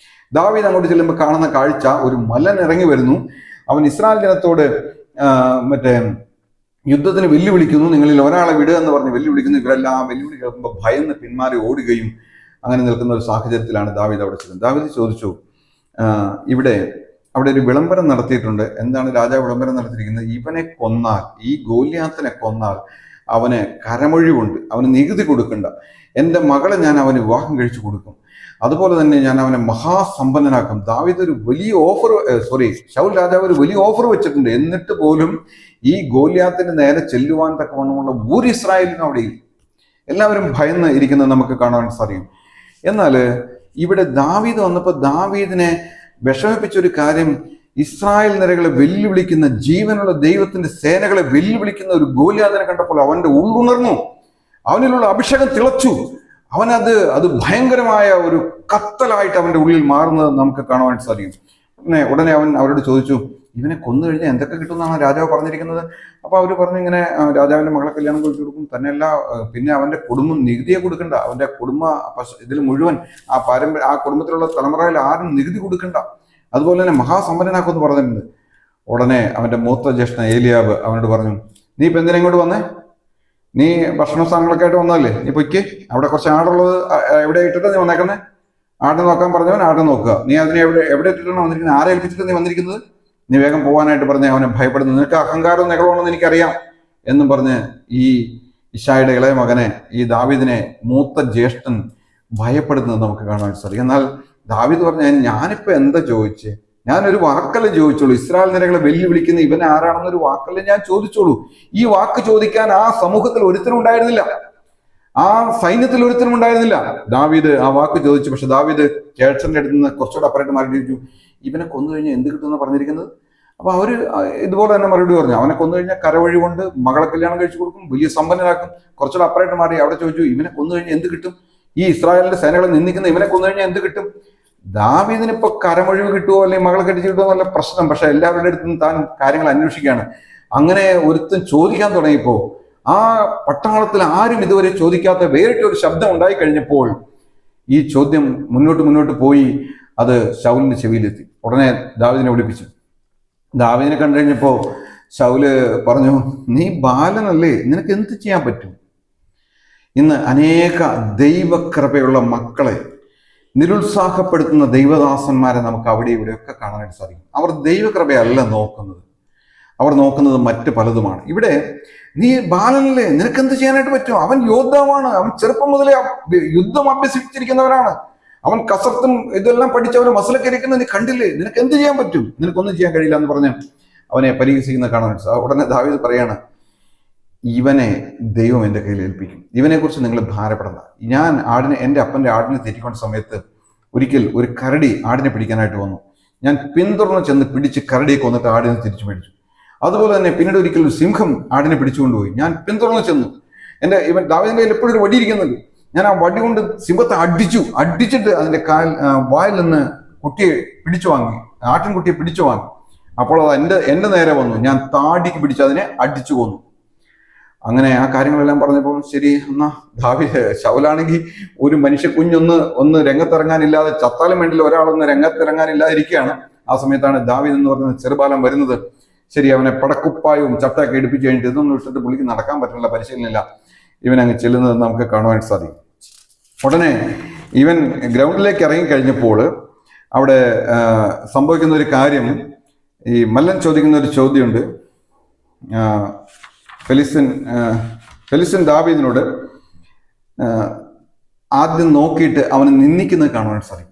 ദാവീദ് അങ്ങോട്ട് ചെല്ലുമ്പോൾ കാണുന്ന കാഴ്ച, ഒരു മല്ലൻ ഇറങ്ങി വരുന്നു. അവൻ ഇസ്രായേൽ ജനത്തോട് യുദ്ധത്തിന് വെല്ലുവിളിക്കുന്നു. നിങ്ങളിൽ ഒരാളെ വിടുക എന്ന് പറഞ്ഞ് വെല്ലുവിളിക്കുന്നു. ഇവരെല്ലാം വെല്ലുവിളി കേൾക്കുമ്പോൾ ഭയന്ന് പിന്മാറി ഓടുകയും അങ്ങനെ നിൽക്കുന്ന ഒരു സാഹചര്യത്തിലാണ് ദാവീദ് അവിടെ ചെല്ലുന്നത്. ദാവീദ് ചോദിച്ചു, അവിടെ ഒരു വിളംബരം നടത്തിയിട്ടുണ്ട്. എന്താണ് രാജാവ് വിളംബരം നടത്തിയിരിക്കുന്നത്? ഇവനെ കൊന്നാൽ, ഈ ഗോലിയാത്തിനെ കൊന്നാൽ അവന് കരമൊഴിവുണ്ട്, അവന് നികുതി കൊടുക്കണ്ട, എൻ്റെ മകളെ ഞാൻ അവന് വിവാഹം കഴിച്ചു കൊടുക്കും, അതുപോലെ തന്നെ ഞാൻ അവനെ മഹാസമ്പന്നനാക്കും. ദാവീദ് ഒരു വലിയ ശൗൽ രാജാവ് ഒരു വലിയ ഓഫർ വെച്ചിട്ടുണ്ട്. എന്നിട്ട് പോലും ഈ ഗോലിയാത്തിന് നേരെ ചെല്ലുവാൻ തക്കവണ്ണമുള്ള ഒരു ഇസ്രായേലിനും അവിടെ ഇല്ല. എല്ലാവരും ഭയന്ന് ഇരിക്കുന്നത് നമുക്ക് കാണാൻ സാധിക്കും. എന്നാൽ ഇവിടെ ദാവീദ് വന്നപ്പോൾ ദാവീദിനെ വിഷമിപ്പിച്ചൊരു കാര്യം, ഇസ്രായേൽ നിരകളെ വെല്ലുവിളിക്കുന്ന, ജീവനുള്ള ദൈവത്തിന്റെ സേനകളെ വെല്ലുവിളിക്കുന്ന ഒരു ഗോലിയാതിനെ കണ്ടപ്പോൾ അവന്റെ ഉള്ളുണർന്നു, അവനിലുള്ള അഭിഷേകം തിളച്ചു. അത് ഭയങ്കരമായ ഒരു കത്തലായിട്ട് അവന്റെ ഉള്ളിൽ മാറുന്നത് നമുക്ക് കാണുവാൻ സാധിക്കും. ഉടനെ അവൻ അവരോട് ചോദിച്ചു, ഇവനെ കൊന്നു കഴിഞ്ഞാൽ എന്തൊക്കെ കിട്ടുമെന്നാണ് രാജാവ് പറഞ്ഞിരിക്കുന്നത്? അപ്പൊ അവര് പറഞ്ഞു, ഇങ്ങനെ രാജാവിന്റെ മകളെ കല്യാണം കഴിച്ചു കൊടുക്കും, തന്നെയല്ല പിന്നെ അവന്റെ കുടുംബം നികുതിയെ കൊടുക്കണ്ട, അവന്റെ ഇതിൽ മുഴുവൻ ആ കുടുംബത്തിലുള്ള തലമുറയിൽ ആരും നികുതി കൊടുക്കണ്ട, അതുപോലെ തന്നെ മഹാസമ്പന്നനാക്കുമെന്ന് പറഞ്ഞിട്ടുണ്ട്. ഉടനെ അവന്റെ മൂത്ത ജ്യേഷ്ഠൻ ഏലിയാബ് അവനോട് പറഞ്ഞു, നീ ഇപ്പൊ എന്തിനാ ഇങ്ങോട്ട് വന്നേ? നീ ഭക്ഷണ സാധനങ്ങളൊക്കെ ആയിട്ട് വന്നതല്ലേ, നീ പൊയ്ക്ക്, അവിടെ കുറച്ച് ആടുള്ളത് എവിടെ ഇട്ടിട്ട് നീ വന്നേക്കുന്നേ? ആടിനെ നോക്കാൻ പറഞ്ഞവൻ ആടിനെ നോക്കുക, നീ അതിനെ എവിടെ ഇട്ടിട്ടാണ് വന്നിരിക്കുന്നത്? ആരെ ഏൽപ്പിച്ചിട്ട് നീ വന്നിരിക്കുന്നത്? നീ വേഗം പോകാനായിട്ട് പറഞ്ഞ് അവനെ ഭയപ്പെടുന്നു, നിനക്ക് അഹങ്കാരവും നെഗളമാണെന്ന് എനിക്കറിയാം എന്നും പറഞ്ഞ് ഈ ഇശായിയുടെ ഇളയ മകനെ, ഈ ദാവീദിനെ മൂത്ത ജ്യേഷ്ഠൻ ഭയപ്പെടുന്നത് നമുക്ക് കാണാൻ സാധിക്കും. എന്നാൽ ദാവീദ് പറഞ്ഞ, ഞാനിപ്പോ എന്താ ചോദിച്ചേ? ഞാനൊരു വാക്കല്ലേ ചോദിച്ചോളൂ, ഇസ്രായേൽ നിരകളെ വെല്ലുവിളിക്കുന്ന ഇവൻ ആരാണെന്നൊരു വാക്കല്ലേ ഞാൻ ചോദിച്ചോളൂ. ഈ വാക്ക് ചോദിക്കാൻ ആ സമൂഹത്തിൽ ഒരുത്തരും ഉണ്ടായിരുന്നില്ല, ആ സൈന്യത്തിൽ ഒരുത്തരും ഉണ്ടായിരുന്നില്ല. ദാവീദ് ആ വാക്ക് ചോദിച്ചു. പക്ഷെ ദാവീദ് ജ്യേഷ്ഠന്റെ അടുത്ത് നിന്ന് കുറച്ചുകൂടെ അപ്പുറമായിട്ട് മാറി ചോദിച്ചു, ഇവനെ കൊന്നു കഴിഞ്ഞാൽ എന്ത് കിട്ടുമെന്ന് പറഞ്ഞിരിക്കുന്നത്? അപ്പൊ അവര് ഇതുപോലെ തന്നെ മറുപടി പറഞ്ഞു, അവനെ കൊന്നു കഴിഞ്ഞാൽ കരവഴി കൊണ്ട് മകളെ കല്യാണം കഴിച്ചു കൊടുക്കും, വലിയ സമ്പന്നനാക്കും. കുറച്ചുകൂടെ അപ്പുറമായിട്ട് മാറി അവിടെ ചോദിച്ചു, ഇവനെ കൊന്നു കഴിഞ്ഞാൽ എന്ത് കിട്ടും? ഈ ഇസ്രായേലിന്റെ സേനകളെ നിന്ദിക്കുന്ന ഇവനെ കൊന്നു കഴിഞ്ഞാൽ എന്ത് കിട്ടും? ദാവീദിനിപ്പോ കരമൊഴിവ് കിട്ടുമോ അല്ലെങ്കിൽ മകളെ കെട്ടിച്ചു കിട്ടുമോ എന്നുള്ള പ്രശ്നം, പക്ഷെ എല്ലാവരുടെ അടുത്തും താൻ കാര്യങ്ങൾ അന്വേഷിക്കുകയാണ്. അങ്ങനെ ഒരുത്തും ചോദിക്കാൻ തുടങ്ങിയപ്പോ ആ പട്ടാളത്തിൽ ആരും ഇതുവരെ ചോദിക്കാത്ത വേറിട്ടൊരു ശബ്ദം ഉണ്ടായി കഴിഞ്ഞപ്പോൾ ഈ ചോദ്യം മുന്നോട്ട് പോയി അത് ശൗലിന്റെ ചെവിയിലെത്തി. ഉടനെ ദാവീദിനെ വിളിപ്പിച്ചു. ദാവീദിനെ കണ്ടു കഴിഞ്ഞപ്പോ ശൗല് പറഞ്ഞു, നീ ബാലനല്ലേ, നിനക്ക് എന്ത് ചെയ്യാൻ പറ്റും? ഇന്ന് അനേക ദൈവകൃപയുള്ള മക്കളെ നിരുത്സാഹപ്പെടുത്തുന്ന ദൈവദാസന്മാരെ നമുക്ക് അവിടെ ഇവിടെയൊക്കെ കാണാനായിട്ട് സാധിക്കും. അവർ ദൈവകൃപയല്ല നോക്കുന്നത്, അവർ നോക്കുന്നത് മറ്റ് പലതുമാണ്. ഇവിടെ നീ ബാലനല്ലേ, നിനക്കെന്ത് ചെയ്യാനായിട്ട് പറ്റും? അവൻ യോദ്ധാവാണ്, അവൻ ചെറുപ്പം മുതലേ യുദ്ധം അഭ്യസിച്ചിരിക്കുന്നവരാണ്, അവൻ കസർത്തും ഇതെല്ലാം പഠിച്ചവന് മസിലൊക്കെ ഇരിക്കുന്നത് നീ കണ്ടില്ലേ, നിനക്ക് എന്ത് ചെയ്യാൻ പറ്റും? നിനക്കൊന്നും ചെയ്യാൻ കഴിയില്ല എന്ന് പറഞ്ഞ് അവനെ പരിഹസിക്കുന്ന കാണാൻ. ഉടനെ ദാവീദ് പറയാണ്, ഇവനെ ദൈവം എൻ്റെ കയ്യിൽ ഏൽപ്പിക്കും, ഇവനെക്കുറിച്ച് നിങ്ങൾ ഭാരപ്പെടണ്ട. ഞാൻ എൻ്റെ അപ്പൻ്റെ ആടിനെ തെറ്റിക്കൊണ്ട സമയത്ത് ഒരിക്കൽ ഒരു കരടി ആടിനെ പിടിക്കാനായിട്ട് വന്നു. ഞാൻ പിന്തുടർന്ന് ചെന്ന് പിടിച്ച് കരടിയെ കൊന്നിട്ട് ആടിനെ തിരിച്ചു മേടിച്ചു. അതുപോലെ തന്നെ പിന്നീട് ഒരിക്കൽ ഒരു സിംഹം ആടിനെ പിടിച്ചുകൊണ്ടുപോയി. ഞാൻ പിന്തുടർന്ന് ചെന്നു. ഇവൻ ദാവീദിന്റെ കയ്യിൽ എപ്പോഴും ഒരു വടി ഇരിക്കുന്നുണ്ട്. ഞാൻ ആ വടി കൊണ്ട് സിംഹത്തെ അടിച്ചിട്ട് അതിന്റെ വായിൽ നിന്ന് കുട്ടിയെ പിടിച്ചു വാങ്ങി, ആട്ടിൻകുട്ടിയെ പിടിച്ചു വാങ്ങി. അപ്പോൾ അത് എൻ്റെ നേരെ വന്നു. ഞാൻ താടിക്ക് പിടിച്ച് അതിനെ അടിച്ചു കൊന്നു. അങ്ങനെ ആ കാര്യങ്ങളെല്ലാം പറഞ്ഞപ്പോൾ ശരി, എന്നാ ശൗലാണെങ്കിൽ ഒരു മനുഷ്യ കുഞ്ഞൊന്ന് രംഗത്തിറങ്ങാനില്ലാതെ, ചത്താലും വേണ്ടില്ല ഒരാളൊന്ന് രംഗത്തിറങ്ങാനില്ലാതിരിക്കുകയാണ്. ആ സമയത്താണ് ദാവീദ് എന്ന് പറയുന്ന ചെറുബാലൻ വരുന്നത്. ശരി, അവനെ പടക്കുപ്പായവും ചട്ടയൊക്കെ എടുപ്പിച്ച് കഴിഞ്ഞിട്ട് ഇതൊന്നും ഇട്ടിട്ട് പുള്ളിക്ക് നടക്കാൻ പറ്റില്ല, പരിശീലനമില്ല. ഇവൻ അങ്ങ് ചെല്ലുന്നത് നമുക്ക് കാണുവാനായിട്ട് സാധിക്കും. ഉടനെ ഇവൻ ഗ്രൗണ്ടിലേക്ക് ഇറങ്ങിക്കഴിഞ്ഞപ്പോൾ അവിടെ സംഭവിക്കുന്ന ഒരു കാര്യം, ഈ മല്ലൻ ചോദിക്കുന്ന ഒരു ചോദ്യമുണ്ട്. ഫെലിസ്ത്യൻ ദാവീദിനോട് ആദ്യം നോക്കിയിട്ട് അവനെ നിന്ദിക്കുന്നത് കാണുവാൻ സാധിക്കും.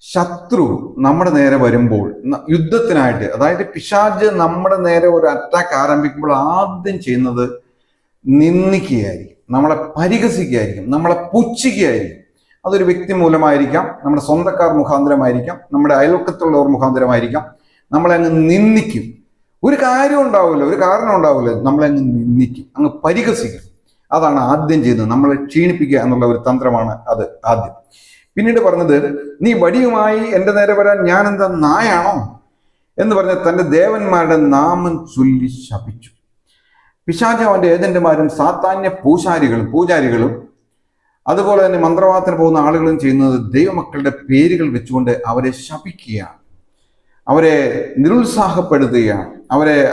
ശത്രു നമ്മുടെ നേരെ വരുമ്പോൾ യുദ്ധത്തിനായിട്ട്, അതായത് പിശാച് നമ്മുടെ നേരെ ഒരു അറ്റാക്ക് ആരംഭിക്കുമ്പോൾ ആദ്യം ചെയ്യുന്നത് നിന്ദിക്കുകയായിരിക്കും, നമ്മളെ പരിഹസിക്കുകയായിരിക്കും, നമ്മളെ പുച്ഛിക്കുകയായിരിക്കും. അതൊരു വ്യക്തി മൂലമായിരിക്കാം, നമ്മുടെ സ്വന്തക്കാർ മുഖാന്തരമായിരിക്കാം, നമ്മുടെ അയൽവക്കത്തുള്ളവർ മുഖാന്തരമായിരിക്കാം. നമ്മളെ അങ്ങ് നിന്ദിക്കും. ഒരു കാര്യം ഉണ്ടാവില്ല, ഒരു കാരണം ഉണ്ടാവില്ല, നമ്മളെ അങ്ങ് നിന്ദിക്കും, അങ്ങ് പരിഹസിക്കും. അതാണ് ആദ്യം ചെയ്യുന്നത്, നമ്മളെ ക്ഷീണിപ്പിക്കുക എന്നുള്ള ഒരു തന്ത്രമാണ് അത് ആദ്യം. പിന്നീട് പറഞ്ഞത്, നീ വടിയുമായി എൻ്റെ നേരെ വരാൻ ഞാൻ എന്താ നായാണോ എന്ന് പറഞ്ഞ് തൻ്റെ ദേവന്മാരുടെ നാമം ചൊല്ലി ശപിച്ചു. പിശാച് അവൻ്റെ ഏജന്റുമാരും സാത്താന്യ പൂജാരികളും അതുപോലെ തന്നെ മന്ത്രവാദത്തിന് പോകുന്ന ആളുകളും ചെയ്യുന്നത് ദൈവമക്കളുടെ പേരുകൾ വെച്ചുകൊണ്ട് അവരെ ശപിക്കുകയാണ്, അവരെ നിരുത്സാഹപ്പെടുത്തുകയാണ്,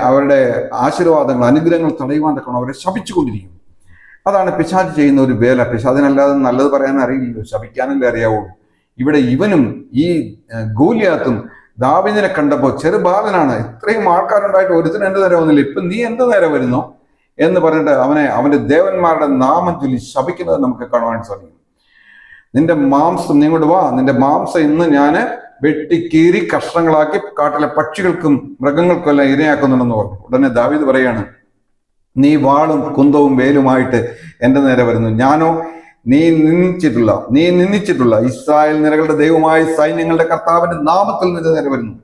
അവരുടെ ആശീർവാദങ്ങൾ അനുഗ്രഹങ്ങൾ തടയുവാൻ തക്കണം അവരെ ശപിച്ചുകൊണ്ടിരിക്കും. അതാണ് പിശാച് ചെയ്യുന്ന ഒരു വേല. പിശാചിനല്ലാതെ നല്ലത് പറയാൻ അറിയില്ലല്ലോ, ശപിക്കാനല്ലേ അറിയാവുള്ളൂ. ഇവിടെ ഇവനും ഈ ഗോലിയാത്തും ദാവീദിനെ കണ്ടപ്പോൾ, ചെറുബാലനാണ്, ഇത്രയും ആൾക്കാരുണ്ടായിട്ട് ഒരുത്തിന് എൻ്റെ നേരെ വന്നില്ല, ഇപ്പം നീ എൻ്റെ നേരെ വരുന്നോ എന്ന് പറഞ്ഞിട്ട് അവന്റെ ദേവന്മാരുടെ നാമം ചൊല്ലി ശപിക്കുന്നത് നമുക്ക് കാണുവാൻ സാധിക്കും. നിന്റെ മാംസം, നീ കൊണ്ട് വാ, നിന്റെ മാംസം ഇന്ന് ഞാൻ വെട്ടിക്കീറി കഷ്ണങ്ങളാക്കി കാട്ടിലെ പക്ഷികൾക്കും മൃഗങ്ങൾക്കും എല്ലാം ഇരയാക്കുന്നുണ്ടെന്ന് പറഞ്ഞു. ഉടനെ ദാവീദ് പറയാണ്, നീ വാളും കുന്തവും വേലുമായിട്ട് എൻ്റെ നേരെ വരുന്നു, ഞാനോ നീ നിന്ദിച്ചിട്ടുള്ള ഇസ്രായേൽ നിരകളുടെ ദൈവമായ സൈന്യങ്ങളുടെ കർത്താവിന്റെ നാമത്തിൽ നിന്റെ നേരെ വരുന്നു.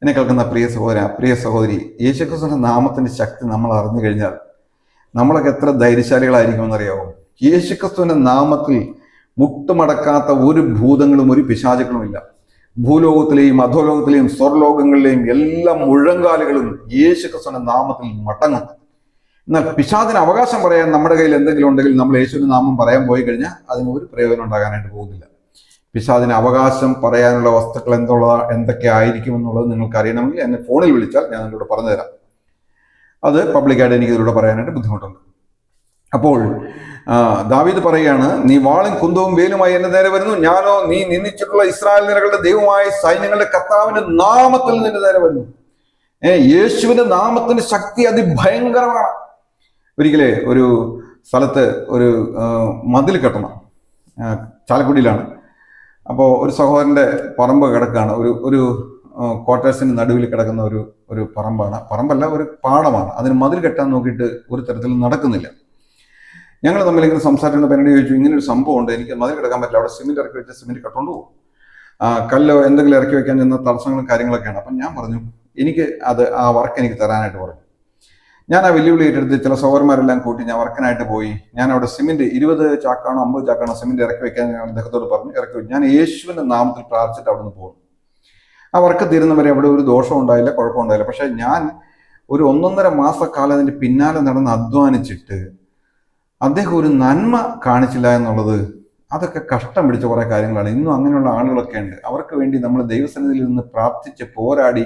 എന്നെ കേൾക്കുന്ന പ്രിയ സഹോദര, പ്രിയ സഹോദരി, യേശുക്രിസ്തുവിന്റെ നാമത്തിന്റെ ശക്തി നമ്മൾ അറിഞ്ഞു കഴിഞ്ഞാൽ നമ്മളൊക്കെ എത്ര ധൈര്യശാലികളായിരിക്കുമെന്നറിയാവോ? യേശുക്രിസ്തുവിന്റെ നാമത്തിൽ മുട്ടുമടക്കാത്ത ഒരു ഭൂതങ്ങളും ഒരു പിശാചുക്കളും ഇല്ല. ഭൂലോകത്തിലെയും അധോലോകത്തിലെയും സ്വർലോകങ്ങളിലെയും എല്ലാ മുഴങ്കാലുകളും യേശുക്രിസ്തുവിന്റെ നാമത്തിൽ മടങ്ങും. എന്നാൽ പിശാചിന് അവകാശം പറയാൻ നമ്മുടെ കയ്യിൽ എന്തെങ്കിലും ഉണ്ടെങ്കിൽ നമ്മൾ യേശുവിന്റെ നാമം പറയാൻ പോയി കഴിഞ്ഞാൽ അതിന് ഒരു പ്രയോജനം ഉണ്ടാകാനായിട്ട് പോകുന്നില്ല. പിശാചിന് അവകാശം പറയാനുള്ള വസ്തുക്കൾ എന്തൊക്കെ ആയിരിക്കും എന്നുള്ളത് നിങ്ങൾക്ക് അറിയണമെങ്കിൽ എന്നെ ഫോണിൽ വിളിച്ചാൽ ഞാൻ നിങ്ങളോട് പറഞ്ഞുതരാം. അത് പബ്ലിക്കായിട്ട് എനിക്ക് ഇതിലൂടെ പറയാനായിട്ട് ബുദ്ധിമുട്ടുണ്ട്. അപ്പോൾ ദാവീദ് പറയുകയാണ്, നീ വാളും കുന്തവും വേലുമായി എന്റെ നേരെ വരുന്നു, ഞാനോ നീ നിന്ദിച്ചിട്ടുള്ള ഇസ്രായേൽ നിരകളുടെ ദൈവമായ സൈന്യങ്ങളുടെ കർത്താവിന്റെ നാമത്തിൽ നിന്റെ നേരെ വരുന്നു. യേശുവിന്റെ നാമത്തിന്റെ ശക്തി അതിഭയങ്കരമാണ്. ഒരിക്കലേ ഒരു സ്ഥലത്ത് ഒരു മതിൽ കെട്ടണം, ചാലക്കുടിയിലാണ്. അപ്പോൾ ഒരു സഹോദരന്റെ പറമ്പ് കിടക്കുകയാണ്. ഒരു ക്വാർട്ടേഴ്സിന് നടുവിൽ കിടക്കുന്ന ഒരു പറമ്പല്ല, ഒരു പാടമാണ്. അതിന് മതിൽ കെട്ടാൻ നോക്കിയിട്ട് ഒരു തരത്തിലും നടക്കുന്നില്ല. ഞങ്ങൾ തമ്മിൽ ഇങ്ങനെ സംസാരിക്കുന്ന പേരോട് ചോദിച്ചു, ഇങ്ങനെ ഒരു സംഭവം ഉണ്ട്, എനിക്ക് മതിൽ കിടക്കാൻ പറ്റില്ല, അവിടെ സിമെന്റ് ഇറക്കി വെച്ച സിമെന്റ് കട്ടുകൊണ്ട് പോകും, കല്ലോ എന്തെങ്കിലും ഇറക്കി വെക്കാൻ ചെന്ന തടസ്സങ്ങളും കാര്യങ്ങളൊക്കെയാണ്. അപ്പം ഞാൻ പറഞ്ഞു, എനിക്ക് ആ വർക്ക് എനിക്ക് തരാനായിട്ട് പറഞ്ഞു. ഞാൻ ആ വെല്ലുവിളി ഏറ്റെടുത്ത് ചില സഹോദരന്മാരെല്ലാം കൂട്ടി ഞാൻ വർക്കിനായിട്ട് പോയി. ഞാൻ അവിടെ സിമെന്റ് 20 ചാക്കാണോ 50 ചാക്കാണോ സിമെന്റ് ഇറക്കി വെക്കാൻ ഞാൻ അദ്ദേഹത്തോട് പറഞ്ഞു, ഇറക്കി വെച്ചു. ഞാൻ യേശുവിന്റെ നാമത്തിൽ പ്രാർത്ഥിച്ചിട്ട് അവിടെ നിന്ന് പോകുന്നു. ആ വർക്ക് തീരുന്നവരെ അവിടെ ഒരു ദോഷം ഉണ്ടായില്ല, കുഴപ്പമുണ്ടായില്ല. പക്ഷെ ഞാൻ ഒരു 1.5 മാസക്കാലം അതിന്റെ പിന്നാലെ നടന്ന് അധ്വാനിച്ചിട്ട് അദ്ദേഹം ഒരു നന്മ കാണിച്ചില്ല എന്നുള്ളത്, അതൊക്കെ കഷ്ടം പിടിച്ച കുറെ കാര്യങ്ങളാണ്. ഇന്നും അങ്ങനെയുള്ള ആളുകളൊക്കെ ഉണ്ട്. അവർക്ക് വേണ്ടി നമ്മൾ ദൈവസന്നിധിയിൽ നിന്ന് പ്രാർത്ഥിച്ച് പോരാടി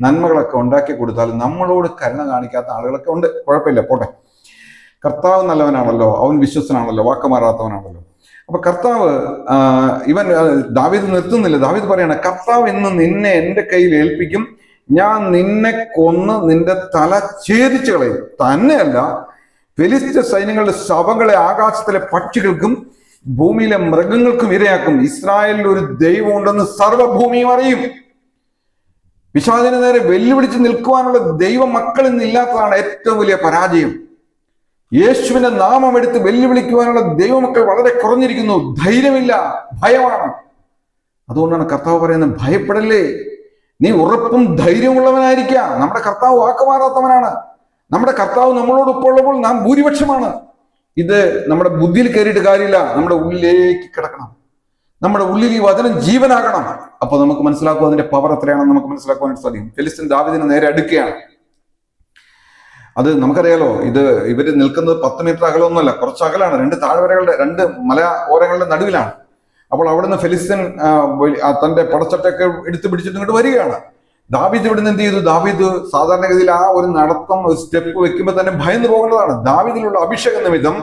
നന്മകളൊക്കെ ഉണ്ടാക്കി കൊടുത്താൽ നമ്മളോട് കരുണ കാണിക്കാത്ത ആളുകളൊക്കെ ഉണ്ട്. കുഴപ്പമില്ല, പോട്ടെ. കർത്താവ് നല്ലവനാണല്ലോ, അവൻ വിശ്വസ്തനാണല്ലോ, വാക്ക് മാറാത്തവനാണല്ലോ. അപ്പൊ കർത്താവ് ദാവീദ് നിർത്തുന്നില്ല. ദാവീദ് പറയാണ്, കർത്താവ് ഇന്ന് നിന്നെ എന്റെ കയ്യിൽ ഏൽപ്പിക്കും, ഞാൻ നിന്നെ കൊന്ന് നിന്റെ തല ഛേദിച്ചു കളയും. തന്നെയല്ല, ഫെലിസ്ത്യ സൈന്യങ്ങളുടെ ശവങ്ങളെ ആകാശത്തിലെ പക്ഷികൾക്കും ഭൂമിയിലെ മൃഗങ്ങൾക്കും ഇരയാക്കും. ഇസ്രായേലിൽ ഒരു ദൈവം ഉണ്ടെന്ന് സർവ്വഭൂമിയും അറിയും. പിശാചിന് നേരെ വെല്ലുവിളിച്ച് നിൽക്കുവാനുള്ള ദൈവ മക്കൾ ഇന്നില്ലാത്തതാണ് ഏറ്റവും വലിയ പരാജയം. യേശുവിന്റെ നാമം എടുത്ത് വെല്ലുവിളിക്കുവാനുള്ള ദൈവമക്കൾ വളരെ കുറഞ്ഞിരിക്കുന്നു. ധൈര്യമില്ല, ഭയമാണ്. അതുകൊണ്ടാണ് കർത്താവ് പറയുന്നത്, ഭയപ്പെടല്ലേ, നീ ഉറപ്പും ധൈര്യമുള്ളവനായിരിക്കുക. നമ്മുടെ കർത്താവ് വാക്കുമാറാത്തവനാണ്. നമ്മുടെ കർത്താവ് നമ്മളോടൊപ്പം ഉള്ളപ്പോൾ നാം ഭൂരിപക്ഷമാണ്. ഇത് നമ്മുടെ ബുദ്ധിയിൽ കയറിയിട്ട് കാര്യമില്ല, നമ്മുടെ ഉള്ളിലേക്ക് കിടക്കണം. നമ്മുടെ ഉള്ളിൽ ഈ വചനം ജീവനാകണം. അപ്പൊ നമുക്ക് മനസ്സിലാക്കും അതിന്റെ പവർ എത്രയാണെന്ന് നമുക്ക് മനസ്സിലാക്കുവാനായിട്ട് സാധിക്കും. ഫെലിസ്ത്യൻ ദാവീദിനെ നേരെ അടുക്കുകയാണ്. അത് നമുക്കറിയാലോ, ഇവര് നിൽക്കുന്നത് 10 മീറ്റർ അകലമൊന്നുമല്ല, കുറച്ച് അകലാണ്. 2 താഴ്വരകളുടെ 2 മല ഓരങ്ങളുടെ നടുവിലാണ്. അപ്പോൾ അവിടുന്ന് ഫെലിസ്ത്യൻ തന്റെ പടച്ചട്ടൊക്കെ എടുത്തു പിടിച്ചിട്ട് ഇങ്ങോട്ട് വരികയാണ്. ദാവീദ് ഇവിടുന്ന് എന്ത് ചെയ്തു? ദാവീദ് സാധാരണഗതിയിൽ ആ ഒരു നടത്തം, ഒരു സ്റ്റെപ്പ് വെക്കുമ്പോൾ തന്നെ ഭയന്ന് പോകേണ്ടതാണ്. ദാവീദിലുള്ള അഭിഷേക നിമിത്തം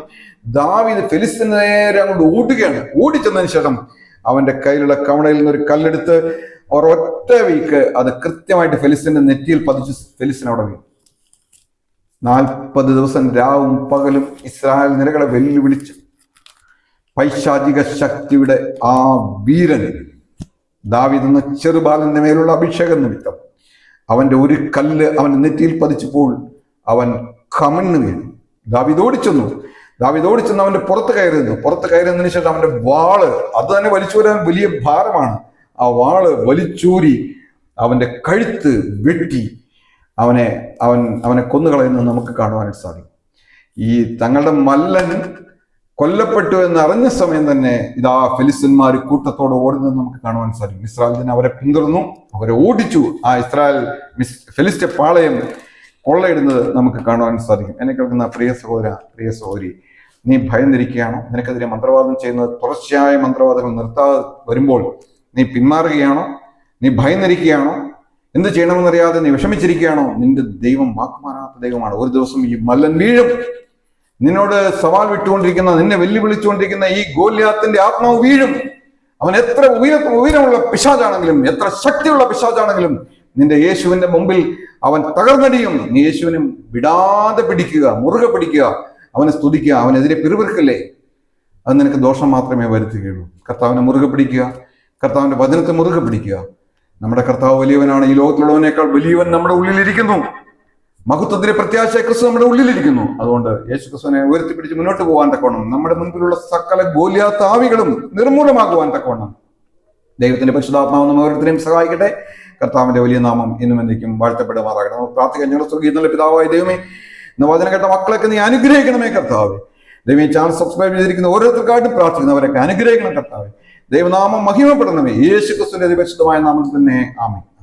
ദാവീദ് ഫെലിസ്ത്യന് നേരെ അങ്ങോട്ട് ഓടുകയാണ്. ഓടിച്ചെന്നതിന് ശേഷം അവന്റെ കയ്യിലുള്ള കവണയിൽ നിന്ന് ഒരു കല്ലെടുത്ത് ഒരൊറ്റ വീക്ക് അത് കൃത്യമായിട്ട് ഫെലിസ്ത്യന്റെ നെറ്റിയിൽ പതിച്ച് ഫെലിസ്ത്യൻ അവിടെ വീണു. 40 ദിവസം രാവും പകലും ഇസ്രായേൽ നിരകളെ വെല്ലുവിളിച്ചു. പൈശാചിക ശക്തിയുടെ ആ വീരൻ ദാവീദ് എന്ന ചെറുബാലന്റെ മേലുള്ള അഭിഷേകം നിമിത്തം അവന്റെ ഒരു കല്ല് അവന്റെ നെറ്റിയിൽ പതിച്ചപ്പോൾ അവൻ കമന്ന് വീണു. ദാവീദ് ഓടിച്ചെന്നു അവന്റെ പുറത്ത് കയറുന്നതിന് ശേഷം അവന്റെ വാള്, അത് തന്നെ വലിച്ചൂരാൻ വലിയ ഭാരമാണ്. ആ വാള് വലിച്ചൂരി അവന്റെ കഴുത്ത് വെട്ടി അവനെ കൊന്നുകളയുന്നത് നമുക്ക് കാണുവാനായിട്ട് സാധിക്കും. ഈ തങ്ങളുടെ മല്ലൻ കൊല്ലപ്പെട്ടു എന്ന് അറിഞ്ഞ സമയം തന്നെ ഇതാ ഫെലിസ്ത്യന്മാർ കൂട്ടത്തോടെ ഓടുന്നത് നമുക്ക് കാണുവാൻ സാധിക്കും. ഇസ്രായേൽ തന്നെ അവരെ പിന്തുടർന്നു, അവരെ ഓടിച്ചു. ആ ഫെലിസ്ത്യ പാളയം കൊള്ളയിടുന്നത് നമുക്ക് കാണുവാൻ സാധിക്കും. എന്നെ കേൾക്കുന്ന പ്രിയ സഹോദര, പ്രിയ സഹോദരി, നീ ഭയന്നിരിക്കുകയാണോ? നിനക്കെതിരെ മന്ത്രവാദം ചെയ്യുന്നത് തുടർച്ചയായ മന്ത്രവാദങ്ങൾ നിർത്താതെ വരുമ്പോൾ നീ പിന്മാറുകയാണോ? നീ ഭയന്നിരിക്കുകയാണോ? എന്ത് ചെയ്യണമെന്നറിയാതെ നീ വിഷമിച്ചിരിക്കുകയാണോ? നിന്റെ ദൈവം വാക്കുമാറാത്ത ദൈവമാണ്. ഒരു ദിവസം ഈ മല്ലൻ വീഴും. നിന്നോട് സവാൽ വിട്ടുകൊണ്ടിരിക്കുന്ന, നിന്നെ വെല്ലുവിളിച്ചുകൊണ്ടിരിക്കുന്ന ഈ ഗോല്യാത്തിന്റെ ആത്മാവ് വീഴും. അവൻ എത്ര ഉയരമുള്ള പിശാചാണെങ്കിലും, എത്ര ശക്തിയുള്ള പിശാചാണെങ്കിലും, നിന്റെ യേശുവിന്റെ മുമ്പിൽ അവൻ തകർന്നടിയും. നീ യേശുവിനെ വിടാതെ പിടിക്കുക, മുറുകെ പിടിക്കുക, അവനെ സ്തുതിക്കുക, അവനെതിരെ പിറുപിറുക്കല്ലേ. അത് നിനക്ക് ദോഷം മാത്രമേ വരുത്തുകയുള്ളൂ. കർത്താവിനെ മുറുകെ പിടിക്കുക, കർത്താവിന്റെ വചനത്തെ മുറുകെ പിടിക്കുക. നമ്മുടെ കർത്താവ് വലിയവനാണ്. ഈ ലോകത്തുള്ളവനേക്കാൾ വലിയവൻ നമ്മുടെ ഉള്ളിലിരിക്കുന്നു. മഹത്വത്തിന്റെ പ്രത്യാശ ക്രിസ്തു നമ്മുടെ ഉള്ളിലിരിക്കുന്നു. അതുകൊണ്ട് യേശു ക്രിസ്തുവിനെ ഉയർത്തിപ്പിടിച്ച് മുന്നോട്ട് പോകാൻ തക്കവണ്ണം, നമ്മുടെ മുൻപിലുള്ള സകല ഗോലിയാത്ത ആവികളും നിർമൂലമാകുവാൻ തക്കവണ്ണം ദൈവത്തിന്റെ പരിശുദ്ധാത്മാവ് നമ്മെ ഓരോരുത്തരെയും സഹായിക്കട്ടെ. കർത്താവിന്റെ വലിയ നാമം ഇന്നും എന്നേക്കും വാഴ്ത്തപ്പെടുമാറാകണം. നമുക്ക് പ്രാർത്ഥിക്കാൻ. ഞങ്ങളുടെ സ്വർഗ്ഗീയ പിതാവായ ദൈവമേ, ഇന്ന് വചനം കേട്ട മക്കളൊക്കെ നീ അനുഗ്രഹിക്കണമേ കർത്താവേ. ദൈവം ചാനൽ സബ്സ്ക്രൈബ് ചെയ്തിരിക്കുന്ന ഓരോരുത്തർക്കായിട്ടും പ്രാർത്ഥിക്കുന്നവരൊക്കെ അനുഗ്രഹിക്കണം കർത്താവേ. ദൈവനാമം മഹിമപ്പെടണമേ. യേശു ക്രിസ്തുവിന്റെ പരിശുദ്ധമായ നാമത്തിൽ തന്നെ ആമേൻ.